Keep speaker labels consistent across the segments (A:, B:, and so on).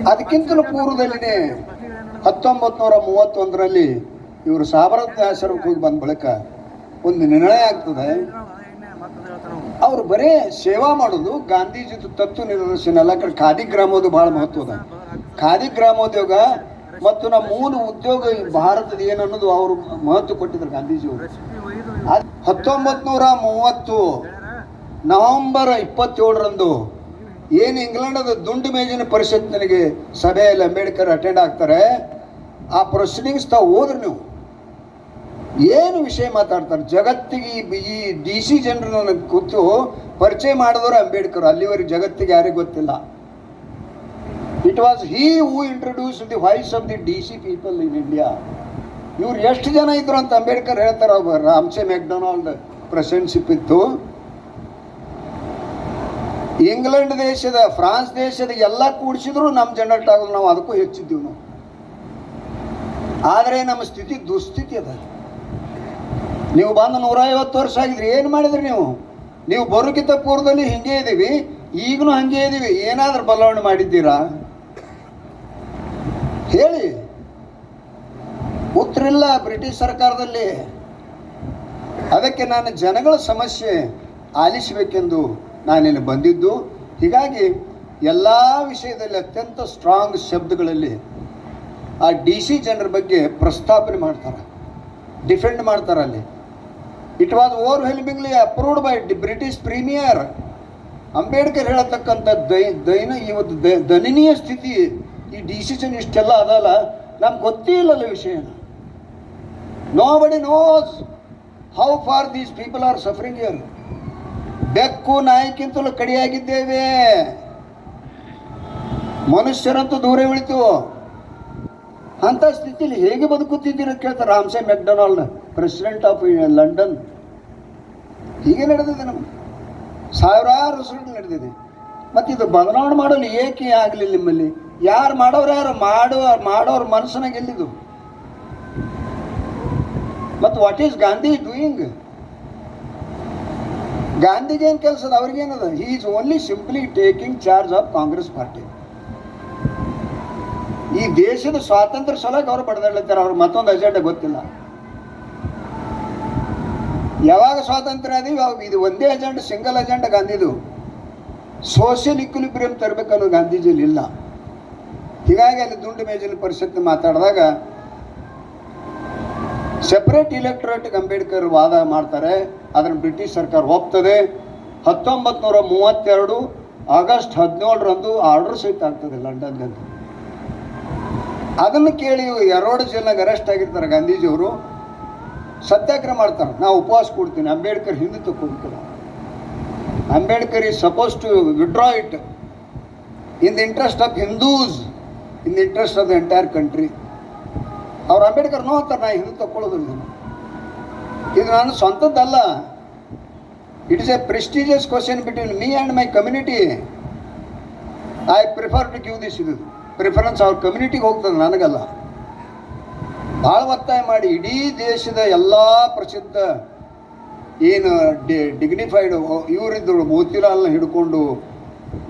A: ಅದಕ್ಕಿಂತಲೂ ಪೂರ್ವದಲ್ಲಿನೇ 1931ರಲ್ಲಿ ಇವರು ಸಾಬರಮತಿ ಆಶ್ರಮಕ್ಕೆ ಹೋಗಿ ಬಂದ ಬಳಿಕ ಒಂದು ನಿರ್ಣಯ ಆಗ್ತದೆ. ಅವರು ಬರೇ ಸೇವಾ ಮಾಡೋದು, ಗಾಂಧೀಜಿ ತತ್ವ ನಿದರ್ಶನ ಎಲ್ಲ ಕಡೆ. ಖಾದಿ ಗ್ರಾಮೋದ್ಯೋಗ ಬಹಳ ಮಹತ್ವದ. ಖಾದಿ ಗ್ರಾಮೋದ್ಯೋಗ ಮತ್ತು ನಮ್ಮ ಮೂಲ ಉದ್ಯೋಗ ಭಾರತದ ಏನನ್ನೋದು ಅವರು ಮಹತ್ವ ಕೊಟ್ಟಿದ್ರು ಗಾಂಧೀಜಿಯವರು. 1930 ನವೆಂಬರ್ 27ರಂದು ಏನು ಇಂಗ್ಲೆಂಡದ ದುಂಡು ಮೇಜಿನ ಪರಿಷತ್ತಿನಿಗೆ ಸಭೆಯಲ್ಲಿ ಅಂಬೇಡ್ಕರ್ ಅಟೆಂಡ್ ಆಗ್ತಾರೆ. ಆ ಪ್ರೊಸೀಡಿಂಗ್ಸ್ ತಾವು ಹೋದ್ರೆ ನೀವು ಏನು ವಿಷಯ ಮಾತಾಡ್ತಾರೆ ಜಗತ್ತಿಗೆ. ಈ ಡಿ ಸಿ ಜನರನ್ನ ಕೂತು ಪರಿಚಯ ಮಾಡಿದವರು ಅಂಬೇಡ್ಕರ್. ಅಲ್ಲಿವರೆಗೆ ಜಗತ್ತಿಗೆ ಯಾರಿಗೂ ಗೊತ್ತಿಲ್ಲ. It was he who introduce the voice of the D C people in India. ಇವ್ರು ಎಷ್ಟು ಜನ ಇದ್ರು ಅಂತ ಅಂಬೇಡ್ಕರ್ ಹೇಳ್ತಾರೆ. ರಾಮ್ಸೆ ಮೆಕ್ಡೊನಾಲ್ಡ್ ಪ್ರೆಸಿಡೆನ್ಶಿಪ್ ಇತ್ತು. ಇಂಗ್ಲೆಂಡ್ ದೇಶದ, ಫ್ರಾನ್ಸ್ ದೇಶದ ಎಲ್ಲ ಕೂಡಿಸಿದ್ರು ನಮ್ಮ ಜನರೇಟ್ ಆಗೋದು ನಾವು ಅದಕ್ಕೂ ಹೆಚ್ಚಿದ್ದೀವಿ ನಾವು. ಆದರೆ ನಮ್ಮ ಸ್ಥಿತಿ ದುಸ್ಥಿತಿ ಅದ. ನೀವು ಬಂದು 150 ವರ್ಷ ಆಗಿದ್ರಿ, ಏನು ಮಾಡಿದ್ರಿ ನೀವು ಬರೋಕ್ಕಿಂತ ಪೂರ್ವದಲ್ಲಿ ಹಿಂಗೆ ಇದ್ದೀವಿ, ಈಗಲೂ ಹಂಗೆ ಇದ್ದೀವಿ. ಏನಾದರೂ ಬದಲಾವಣೆ ಮಾಡಿದ್ದೀರಾ ಹೇಳಿ? ಉತ್ತರಿಲ್ಲ ಬ್ರಿಟಿಷ್ ಸರ್ಕಾರದಲ್ಲಿ. ಅದಕ್ಕೆ ನಾನು ಜನಗಳ ಸಮಸ್ಯೆ ಆಲಿಸಬೇಕೆಂದು ನಾನಿಲ್ಲಿ ಬಂದಿದ್ದು. ಹೀಗಾಗಿ ಎಲ್ಲ ವಿಷಯದಲ್ಲಿ ಅತ್ಯಂತ ಸ್ಟ್ರಾಂಗ್ ಶಬ್ದಗಳಲ್ಲಿ ಆ ಡಿ ಸಿ ಜನರ ಬಗ್ಗೆ ಪ್ರಸ್ತಾಪನೆ ಮಾಡ್ತಾರೆ, ಡಿಫೆಂಡ್ ಮಾಡ್ತಾರೆ. ಅಲ್ಲಿ it was overwhelmingly approved by British premier. Ambedkar ಹೇಳತಕ್ಕಂಥ ಇವತ್ತು ದಯನೀಯ ಸ್ಥಿತಿ, ಈ ಡಿಸಿಷನ್ ಇಷ್ಟೆಲ್ಲ ಅದಲ್ಲ, ನಮ್ಗೆ ಗೊತ್ತೇ ಇಲ್ಲಲ್ಲ ವಿಷಯನ. Nobody nose how far these people are suffering here. ಬೆಕ್ಕು ನಾಯಿಗಿಂತಲೂ ಕಡಿಯಾಗಿದ್ದೇವೆ, ಮನುಷ್ಯರಂತೂ ದೂರ ಉಳಿತು. ಅಂಥ ಸ್ಥಿತಿಯಲ್ಲಿ ಹೇಗೆ ಬದುಕುತ್ತಿದ್ದೀರ ಕೇಳ್ತಾರೆ Ramsay McDonald, president of London. ಹೀಗೆ ನಡೆದಿದೆ ನಮ್ಗೆ, ಸಾವಿರಾರು ರಿಸಲ್ಟ್ ನಡೆದಿದೆ. ಮತ್ತು ಇದು ಬದಲಾವಣೆ ಮಾಡಲು ಏಕೆ ಆಗಲಿಲ್ಲ ನಿಮ್ಮಲ್ಲಿ? ಯಾರು ಮಾಡೋರು ಮಾಡೋರ ಮನಸ್ಸಿನಾಗ ಎಲ್ಲಿದು? ಮತ್ತು ವಾಟ್ ಈಸ್ ಗಾಂಧಿ ಡೂಯಿಂಗ್? ಗಾಂಧಿಗೆ ಏನು ಕೆಲಸದ? ಅವ್ರಿಗೇನದ? He is only simply taking charge of Congress party. ಈ ದೇಶದ ಸ್ವಾತಂತ್ರ್ಯ ಸಲುವಾಗಿ ಅವರು ಬಡದಾಡ್ಲತ್ತಾರೆ. ಅವ್ರಿಗೆ ಮತ್ತೊಂದು ಅಜೆಂಡಾ ಗೊತ್ತಿಲ್ಲ. ಯಾವಾಗ ಸ್ವಾತಂತ್ರ್ಯ ಅದೀವಿ ಅವಾಗ ಇದು ಒಂದೇ ಅಜೆಂಡಾ, ಸಿಂಗಲ್ ಅಜೆಂಡಾ ಗಾಂಧಿದು. ಸೋಷಿಯಲ್ ಇಕ್ವಿಲಿಬ್ರಿಯಂ ತರಬೇಕನ್ನೋ ಗಾಂಧೀಜಿಯಲ್ಲಿ ಇಲ್ಲ. ಹೀಗಾಗಿ ಅಲ್ಲಿ ದುಂಡು ಮೇಜಿನ ಪರಿಷತ್ ಮಾತಾಡಿದಾಗ ಸೆಪರೇಟ್ ಇಲೆಕ್ಟೊರೇಟ್ಗೆ ಅಂಬೇಡ್ಕರ್ ವಾದ ಮಾಡ್ತಾರೆ. ಅದನ್ನು ಬ್ರಿಟಿಷ್ ಸರ್ಕಾರ ಒಪ್ತದೆ. 1932 ಆಗಸ್ಟ್ 17ರಂದು ಆರ್ಡರ್ ಸಹಿತ ಆಗ್ತದೆ ಲಂಡನ್ನಲ್ಲಿ. ಅದನ್ನು ಕೇಳಿ 2 ಜನ ಅರೆಸ್ಟ್ ಆಗಿರ್ತಾರೆ ಗಾಂಧೀಜಿಯವರು. ಸತ್ಯಾಗ್ರಹ ಮಾಡ್ತಾರೆ, ನಾವು ಉಪವಾಸ ಕೊಡ್ತೀನಿ. ಅಂಬೇಡ್ಕರ್ ಹಿಂದೆ ತಗೊಂಡ್ತಾರೆ. Ambedkar is suppose to withdraw it in the interest of Hindus, in the interest of the entire country. ಅವ್ರು ಅಂಬೇಡ್ಕರ್ ನೋಡ್ತಾರೆ, ನಾ ಹಿಂದೆ ತಗೊಳ್ಳೋದಿಲ್ಲ. ಇದು ನಾನು ಸ್ವಂತದ್ದಲ್ಲ. It is a prestigious question between me and my community. I prefer to give this. ಇದು preference ಅವ್ರ ಕಮ್ಯುನಿಟಿಗೆ ಹೋಗ್ತದೆ, ನನಗಲ್ಲ. ಭಾಳ ಒತ್ತಾಯ ಮಾಡಿ ಇಡೀ ದೇಶದ ಎಲ್ಲ ಪ್ರಸಿದ್ಧ ಏನು ಡಿಗ್ನಿಫೈಡ್ ಇವರಿದ್ದರು, ಮೋತಿಲಾಲ್ನ ಹಿಡ್ಕೊಂಡು,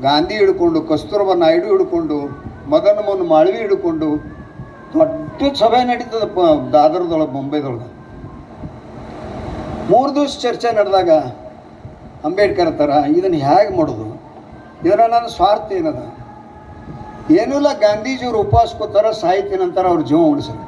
A: ಗಾಂಧಿ ಹಿಡ್ಕೊಂಡು, ಕಸ್ತೂರ್ಬಾ ನಾಯ್ಡು ಹಿಡ್ಕೊಂಡು, ಮದನ್ ಮೋಹನ್ ಮಾಳ್ವಿ ಹಿಡ್ಕೊಂಡು ದೊಡ್ಡ ಸಭೆ ನಡೀತದೆ ದಾದರದೊಳಗೆ, ಮುಂಬೈದೊಳಗೆ. 3 ದಿವಸ ಚರ್ಚೆ ನಡೆದಾಗ ಅಂಬೇಡ್ಕರ್ ಥರ ಇದನ್ನು ಹೇಗೆ ಮಾಡೋದು? ಇದರ ನನ್ನ ಸ್ವಾರ್ಥ ಏನದ? ಏನೂ ಇಲ್ಲ. ಗಾಂಧೀಜಿಯವರು ಉಪವಾಸ ಕೂತಾರ, ಸಾಹಿತ್ಯ ನಂತರ ಅವ್ರ ಜೀವ ಉಳಿಸಲ್ಲ.